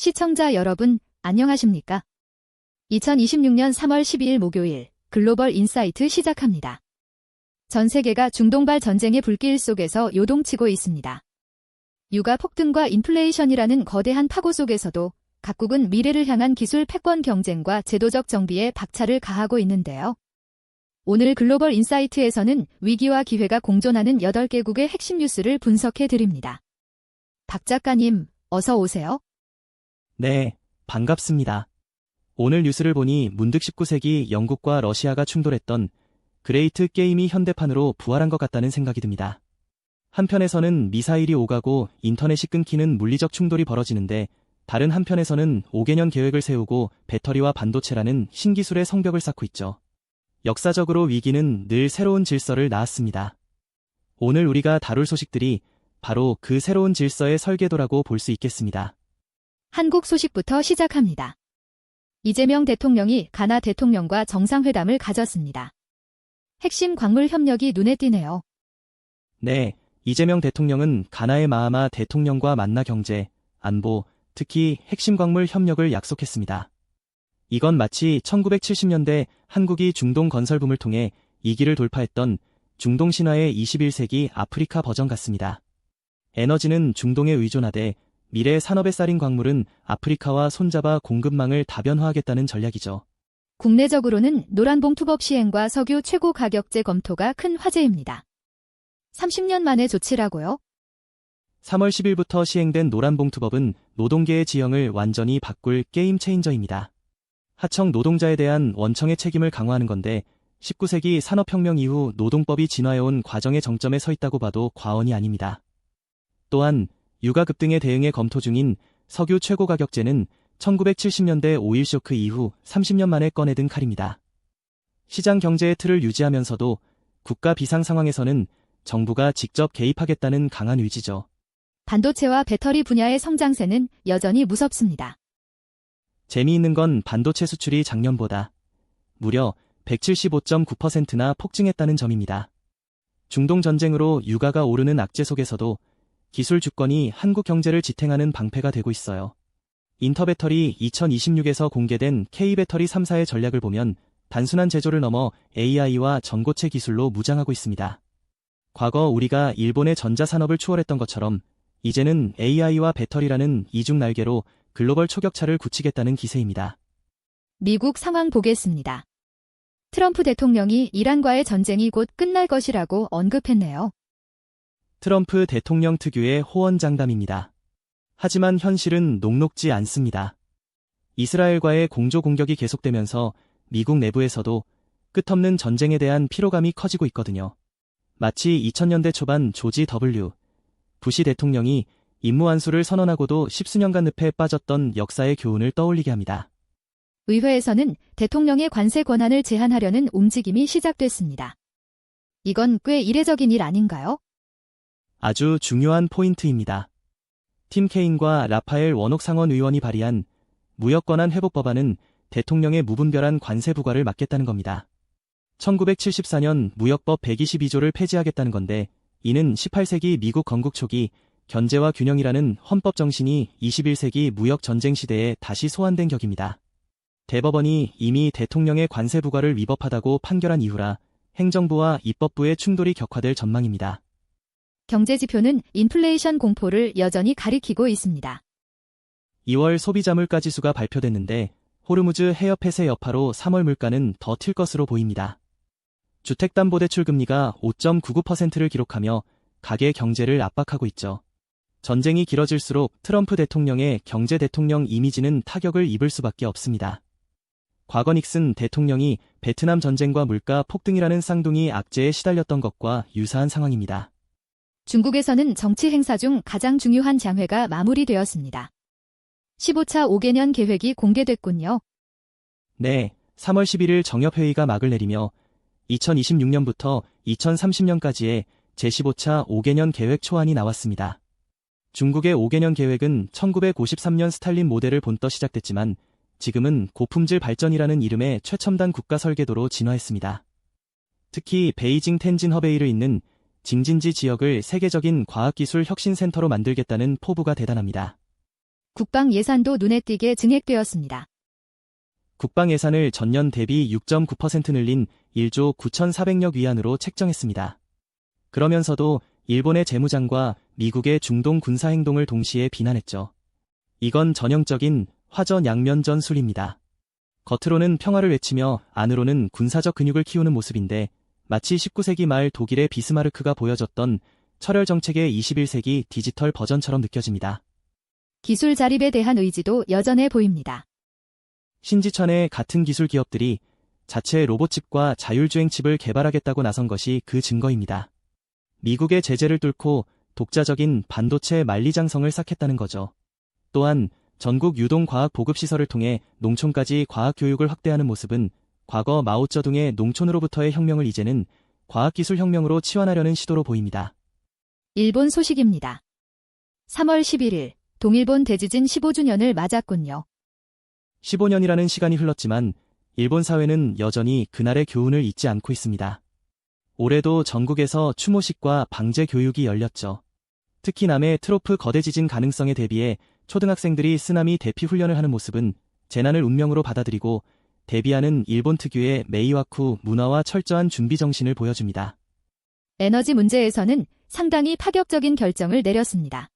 시청자 여러분, 안녕하십니까? 2026년 3월 12일 목요일 글로벌 인사이트 시작합니다. 전 세계가 중동발 전쟁의 불길 속에서 요동치고 있습니다. 유가 폭등과 인플레이션이라는 거대한 파고 속에서도 각국은 미래를 향한 기술 패권 경쟁과 제도적 정비에 박차를 가하고 있는데요. 오늘 글로벌 인사이트에서는 위기와 기회가 공존하는 8개국의 핵심 뉴스를 분석해 드립니다. 박 작가님, 어서 오세요. 네, 반갑습니다. 오늘 뉴스를 보니 문득 19세기 영국과 러시아가 충돌했던 그레이트 게임이 현대판으로 부활한 것 같다는 생각이 듭니다. 한편에서는 미사일이 오가고 인터넷이 끊기는 물리적 충돌이 벌어지는데 다른 한편에서는 5개년 계획을 세우고 배터리와 반도체라는 신기술의 성벽을 쌓고 있죠. 역사적으로 위기는 늘 새로운 질서를 낳았습니다. 오늘 우리가 다룰 소식들이 바로 그 새로운 질서의 설계도라고 볼 수 있겠습니다. 한국 소식부터 시작합니다. 이재명 대통령이 가나 대통령과 정상회담을 가졌습니다. 핵심 광물 협력이 눈에 띄네요. 네, 이재명 대통령은 가나의 마하마 대통령과 만나 경제, 안보, 특히 핵심 광물 협력을 약속했습니다. 이건 마치 1970년대 한국이 중동 건설붐을 통해 이기를 돌파했던 중동 신화의 21세기 아프리카 버전 같습니다. 에너지는 중동에 의존하되 미래의 산업의 쌀인 광물은 아프리카와 손잡아 공급망을 다변화하겠다는 전략이죠. 국내적으로는 노란봉투법 시행과 석유 최고 가격제 검토가 큰 화제입니다. 30년 만의 조치라고요? 3월 10일부터 시행된 노란봉투법은 노동계의 지형을 완전히 바꿀 게임 체인저입니다. 하청 노동자에 대한 원청의 책임을 강화하는 건데 19세기 산업혁명 이후 노동법이 진화해온 과정의 정점에 서 있다고 봐도 과언이 아닙니다. 또한 유가 급등에 대응해 검토 중인 석유 최고가격제는 1970년대 오일 쇼크 이후 30년 만에 꺼내든 칼입니다. 시장 경제의 틀을 유지하면서도 국가 비상 상황에서는 정부가 직접 개입하겠다는 강한 의지죠. 반도체와 배터리 분야의 성장세는 여전히 무섭습니다. 재미있는 건 반도체 수출이 작년보다 무려 175.9%나 폭증했다는 점입니다. 중동 전쟁으로 유가가 오르는 악재 속에서도 기술 주권이 한국 경제를 지탱하는 방패가 되고 있어요. 인터배터리 2026에서 공개된 K배터리 3사의 전략을 보면 단순한 제조를 넘어 AI와 전고체 기술로 무장하고 있습니다. 과거 우리가 일본의 전자산업을 추월했던 것처럼 이제는 AI와 배터리라는 이중 날개로 글로벌 초격차를 굳히겠다는 기세입니다. 미국 상황 보겠습니다. 트럼프 대통령이 이란과의 전쟁이 곧 끝날 것이라고 언급했네요. 트럼프 대통령 특유의 호언장담입니다. 하지만 현실은 녹록지 않습니다. 이스라엘과의 공조 공격이 계속되면서 미국 내부에서도 끝없는 전쟁에 대한 피로감이 커지고 있거든요. 마치 2000년대 초반 조지 W. 부시 대통령이 임무 안수를 선언하고도 10수년간 늪에 빠졌던 역사의 교훈을 떠올리게 합니다. 의회에서는 대통령의 관세 권한을 제한하려는 움직임이 시작됐습니다. 이건 꽤 이례적인 일 아닌가요? 아주 중요한 포인트입니다. 팀 케인과 라파엘 원옥 상원 의원이 발의한 무역권한 회복 법안은 대통령의 무분별한 관세 부과를 막겠다는 겁니다. 1974년 무역법 122조를 폐지하겠다는 건데 이는 18세기 미국 건국 초기 견제와 균형이라는 헌법 정신이 21세기 무역 전쟁 시대에 다시 소환된 격입니다. 대법원이 이미 대통령의 관세 부과를 위법하다고 판결한 이후라 행정부와 입법부의 충돌이 격화될 전망입니다. 경제지표는 인플레이션 공포를 여전히 가리키고 있습니다. 2월 소비자 물가 지수가 발표됐는데 호르무즈 해협 폐쇄 여파로 3월 물가는 더 튈 것으로 보입니다. 주택담보대출 금리가 5.99%를 기록하며 가계 경제를 압박하고 있죠. 전쟁이 길어질수록 트럼프 대통령의 경제 대통령 이미지는 타격을 입을 수밖에 없습니다. 과거 닉슨 대통령이 베트남 전쟁과 물가 폭등이라는 쌍둥이 악재에 시달렸던 것과 유사한 상황입니다. 중국에서는 정치 행사 중 가장 중요한 장회가 마무리되었습니다. 15차 5개년 계획이 공개됐군요. 네, 3월 11일 정협회의가 막을 내리며 2026년부터 2030년까지의 제15차 5개년 계획 초안이 나왔습니다. 중국의 5개년 계획은 1953년 스탈린 모델을 본떠 시작됐지만 지금은 고품질 발전이라는 이름의 최첨단 국가 설계도로 진화했습니다. 특히 베이징 텐진 허베이를 잇는 징진지 지역을 세계적인 과학기술 혁신센터로 만들겠다는 포부가 대단합니다. 국방 예산도 눈에 띄게 증액되었습니다. 국방 예산을 전년 대비 6.9% 늘린 1조 9,400억 위안으로 책정했습니다. 그러면서도 일본의 재무장과 미국의 중동 군사 행동을 동시에 비난했죠. 이건 전형적인 화전양면 전술입니다. 겉으로는 평화를 외치며 안으로는 군사적 근육을 키우는 모습인데 마치 19세기 말 독일의 비스마르크가 보여줬던 철혈 정책의 21세기 디지털 버전처럼 느껴집니다. 기술 자립에 대한 의지도 여전해 보입니다. 신지천의 같은 기술 기업들이 자체 로봇칩과 자율주행칩을 개발하겠다고 나선 것이 그 증거입니다. 미국의 제재를 뚫고 독자적인 반도체 만리장성을 쌓겠다는 거죠. 또한 전국 유동과학 보급시설을 통해 농촌까지 과학교육을 확대하는 모습은 과거 마오쩌둥의 농촌으로부터의 혁명을 이제는 과학기술 혁명으로 치환하려는 시도로 보입니다. 일본 소식입니다. 3월 11일 동일본 대지진 15주년을 맞았군요. 15년이라는 시간이 흘렀지만 일본 사회는 여전히 그날의 교훈을 잊지 않고 있습니다. 올해도 전국에서 추모식과 방제 교육이 열렸죠. 특히 남해 트로프 거대 지진 가능성에 대비해 초등학생들이 쓰나미 대피 훈련을 하는 모습은 재난을 운명으로 받아들이고 대비하는 일본 특유의 메이와쿠 문화와 철저한 준비 정신을 보여줍니다. 에너지 문제에서는 상당히 파격적인 결정을 내렸습니다.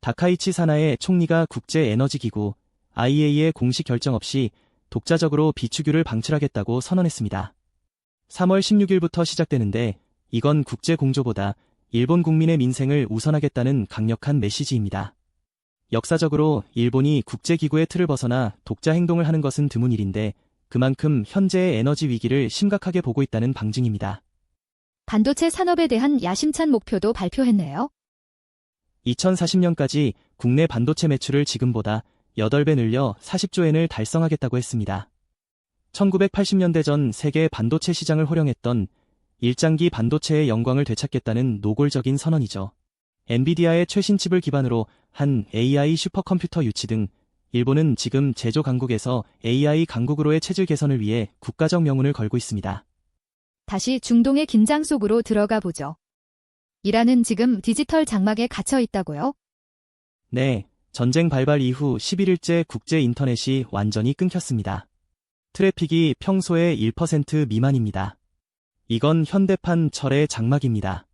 다카이치 사나에 총리가 국제에너지기구 IEA의 공식 결정 없이 독자적으로 비축유를 방출하겠다고 선언했습니다. 3월 16일부터 시작되는데 이건 국제공조보다 일본 국민의 민생을 우선하겠다는 강력한 메시지입니다. 역사적으로 일본이 국제기구의 틀을 벗어나 독자 행동을 하는 것은 드문 일인데 그만큼 현재의 에너지 위기를 심각하게 보고 있다는 방증입니다. 반도체 산업에 대한 야심찬 목표도 발표했네요. 2040년까지 국내 반도체 매출을 지금보다 8배 늘려 40조 엔을 달성하겠다고 했습니다. 1980년대 전 세계 반도체 시장을 호령했던 일장기 반도체의 영광을 되찾겠다는 노골적인 선언이죠. 엔비디아의 최신 칩을 기반으로 한 AI 슈퍼컴퓨터 유치 등 일본은 지금 제조 강국에서 AI 강국으로의 체질 개선을 위해 국가적 명운을 걸고 있습니다. 다시 중동의 긴장 속으로 들어가 보죠. 이란은 지금 디지털 장막에 갇혀 있다고요? 네, 전쟁 발발 이후 11일째 국제 인터넷이 완전히 끊겼습니다. 트래픽이 평소의 1% 미만입니다. 이건 현대판 철의 장막입니다.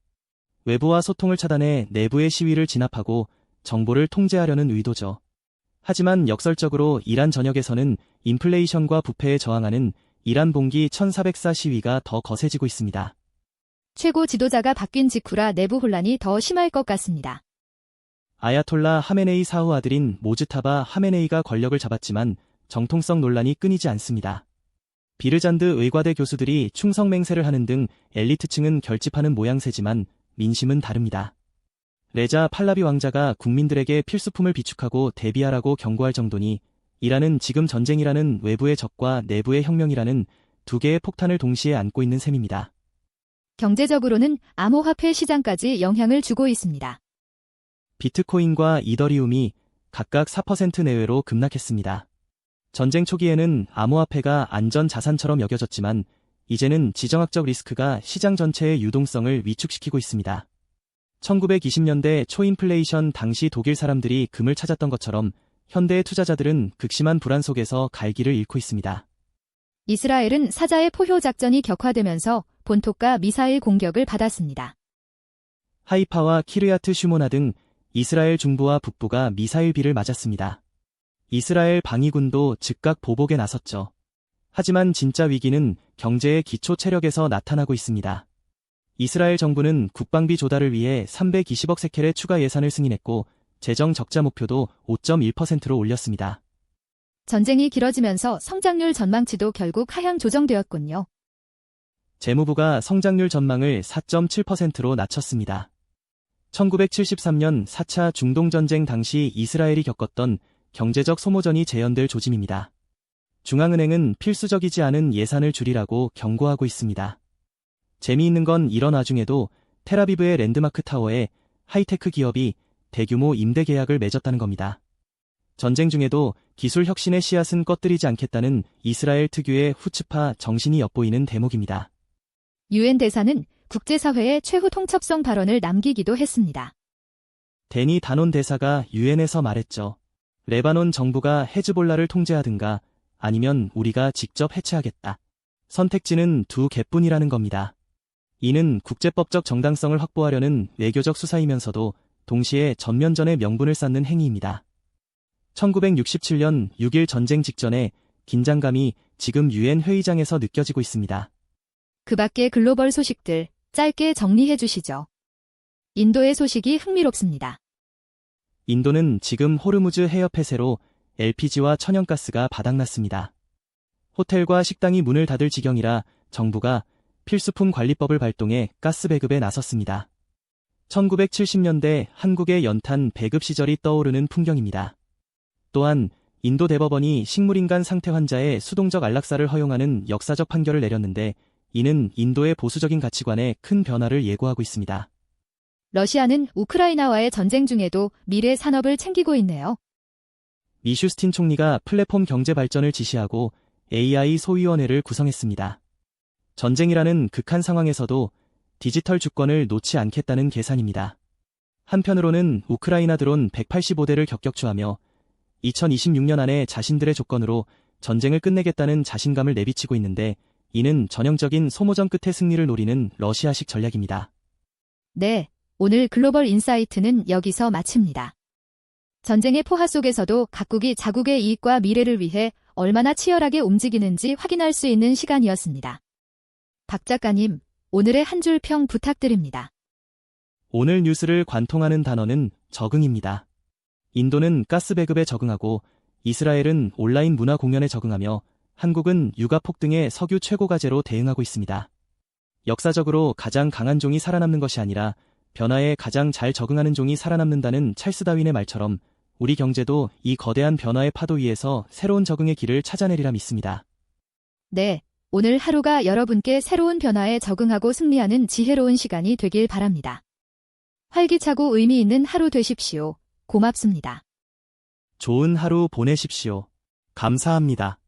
외부와 소통을 차단해 내부의 시위를 진압하고 정보를 통제하려는 의도죠. 하지만 역설적으로 이란 전역에서는 인플레이션과 부패에 저항하는 이란 봉기 1404 시위가 더 거세지고 있습니다. 최고 지도자가 바뀐 직후라 내부 혼란이 더 심할 것 같습니다. 아야톨라 하메네이 사후 아들인 모즈타바 하메네이가 권력을 잡았지만 정통성 논란이 끊이지 않습니다. 비르잔드 의과대 교수들이 충성 맹세를 하는 등 엘리트층은 결집하는 모양새지만 민심은 다릅니다. 레자 팔라비 왕자가 국민들에게 필수품을 비축하고 대비하라고 경고할 정도니 이란은 지금 전쟁이라는 외부의 적과 내부의 혁명이라는 두 개의 폭탄을 동시에 안고 있는 셈입니다. 경제적으로는 암호화폐 시장까지 영향을 주고 있습니다. 비트코인과 이더리움이 각각 4% 내외로 급락했습니다. 전쟁 초기에는 암호화폐가 안전 자산처럼 여겨졌지만 이제는 지정학적 리스크가 시장 전체의 유동성을 위축시키고 있습니다. 1920년대 초인플레이션 당시 독일 사람들이 금을 찾았던 것처럼 현대의 투자자들은 극심한 불안 속에서 갈 길을 잃고 있습니다. 이스라엘은 사자의 포효 작전이 격화되면서 본토가 미사일 공격을 받았습니다. 하이파와 키르야트 슈모나 등 이스라엘 중부와 북부가 미사일비를 맞았습니다. 이스라엘 방위군도 즉각 보복에 나섰죠. 하지만 진짜 위기는 경제의 기초 체력에서 나타나고 있습니다. 이스라엘 정부는 국방비 조달을 위해 320억 세켈의 추가 예산을 승인했고 재정 적자 목표도 5.1%로 올렸습니다. 전쟁이 길어지면서 성장률 전망치도 결국 하향 조정되었군요. 재무부가 성장률 전망을 4.7%로 낮췄습니다. 1973년 4차 중동전쟁 당시 이스라엘이 겪었던 경제적 소모전이 재현될 조짐입니다. 중앙은행은 필수적이지 않은 예산을 줄이라고 경고하고 있습니다. 재미있는 건 이런 와중에도 텔아비브의 랜드마크 타워에 하이테크 기업이 대규모 임대 계약을 맺었다는 겁니다. 전쟁 중에도 기술 혁신의 씨앗은 꺼뜨리지 않겠다는 이스라엘 특유의 후츠파 정신이 엿보이는 대목입니다. 유엔 대사는 국제사회의 최후 통첩성 발언을 남기기도 했습니다. 데니 다논 대사가 유엔에서 말했죠. 레바논 정부가 헤즈볼라를 통제하든가 아니면 우리가 직접 해체하겠다. 선택지는 두 개뿐이라는 겁니다. 이는 국제법적 정당성을 확보하려는 외교적 수사이면서도 동시에 전면전의 명분을 쌓는 행위입니다. 1967년 6.1 전쟁 직전에 긴장감이 지금 유엔 회의장에서 느껴지고 있습니다. 그 밖의 글로벌 소식들 짧게 정리해 주시죠. 인도의 소식이 흥미롭습니다. 인도는 지금 호르무즈 해협 폐쇄로 LPG와 천연가스가 바닥났습니다. 호텔과 식당이 문을 닫을 지경이라 정부가 필수품 관리법을 발동해 가스 배급에 나섰습니다. 1970년대 한국의 연탄 배급 시절이 떠오르는 풍경입니다. 또한 인도 대법원이 식물인간 상태 환자의 수동적 안락사를 허용하는 역사적 판결을 내렸는데 이는 인도의 보수적인 가치관에 큰 변화를 예고하고 있습니다. 러시아는 우크라이나와의 전쟁 중에도 미래 산업을 챙기고 있네요. 미슈스틴 총리가 플랫폼 경제 발전을 지시하고 AI 소위원회를 구성했습니다. 전쟁이라는 극한 상황에서도 디지털 주권을 놓지 않겠다는 계산입니다. 한편으로는 우크라이나 드론 185대를 격격추하며 2026년 안에 자신들의 조건으로 전쟁을 끝내겠다는 자신감을 내비치고 있는데 이는 전형적인 소모전 끝의 승리를 노리는 러시아식 전략입니다. 네, 오늘 글로벌 인사이트는 여기서 마칩니다. 전쟁의 포화 속에서도 각국이 자국의 이익과 미래를 위해 얼마나 치열하게 움직이는지 확인할 수 있는 시간이었습니다. 박 작가님, 오늘의 한 줄 평 부탁드립니다. 오늘 뉴스를 관통하는 단어는 적응입니다. 인도는 가스 배급에 적응하고 이스라엘은 온라인 문화 공연에 적응하며 한국은 육아 폭등의 석유 최고 과제로 대응하고 있습니다. 역사적으로 가장 강한 종이 살아남는 것이 아니라 변화에 가장 잘 적응하는 종이 살아남는다는 찰스 다윈의 말처럼 우리 경제도 이 거대한 변화의 파도 위에서 새로운 적응의 길을 찾아내리라 믿습니다. 네, 오늘 하루가 여러분께 새로운 변화에 적응하고 승리하는 지혜로운 시간이 되길 바랍니다. 활기차고 의미 있는 하루 되십시오. 고맙습니다. 좋은 하루 보내십시오. 감사합니다.